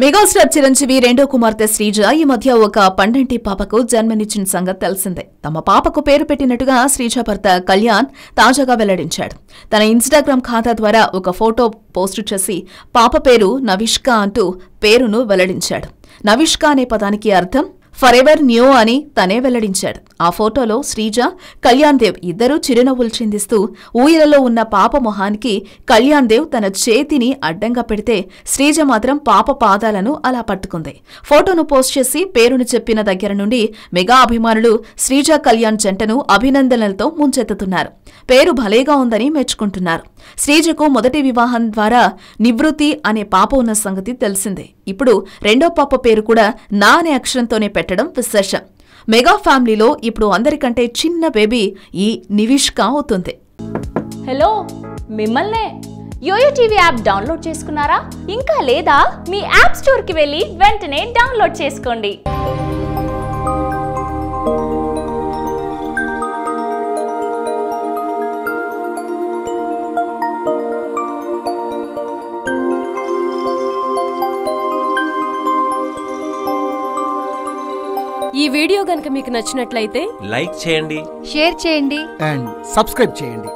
Megastar Chiranjeevi రెండో కుమార్తె శ్రీజ ఈ మధ్య ఒక పండంటి పాపకు జన్మనిచ్చిన సంగతి తెలిసిందే. తమ పాపకు పేరు పెట్టినట్టుగా శ్రీజ భర్త కళ్యాణ్ తాజాగా వెల్లడించాడు. తన ఇన్స్టాగ్రామ్ ఖాతా ద్వారా ఒక ఫోటో పోస్టు చేసి పాప పేరు నవిష్క అంటూ పేరును వెల్లడించాడు. నవిష్క అనే పదానికి అర్థం ఫర్ ఎవర్ న్యూ అని తనే వెల్లడించాడు. ఆ ఫోటోలో శ్రీజ, కళ్యాణ్ దేవ్ ఇద్దరూ చిరునవ్వులు చిందిస్తూ ఊయలలో ఉన్న పాప మొహానికి కళ్యాణ్ దేవ్ తన చేతిని అడ్డంగా పెడితే శ్రీజ మాత్రం పాప పాదాలను అలా పట్టుకుంది. ఫోటోను పోస్ట్ చేసి పేరును చెప్పిన దగ్గర నుండి మెగా అభిమానులు శ్రీజ కళ్యాణ్ జంటను అభినందనలతో ముంచెత్తుతున్నారు. పేరు భలేగా ఉందని మెచ్చుకుంటున్నారు. శ్రీజకు మొదటి వివాహం ద్వారా నివృత్తి అనే పాప ఉన్న సంగతి తెలిసిందే. ఇప్పుడు రెండో పాప పేరు కూడా నా అనే అక్షరంతోనే పెట్టడం విశేషం. మెగా ఫ్యామిలీలో ఇప్పుడు అందరికంటే చిన్న బేబీ ఈ నివిష్క అవుతుంది. హలో, మిమ్మల్నే యోయో టీవీ యాప్ డౌన్లోడ్ చేసుకున్నారా? ఇంకా లేదా? మీ యాప్ స్టోర్కి వెళ్ళి వెంటనే డౌన్లోడ్ చేసుకోండి. ఈ వీడియో గనుక మీకు నచ్చినట్లయితే లైక్ చేయండి, షేర్ చేయండి అండ్ సబ్స్క్రైబ్ చేయండి.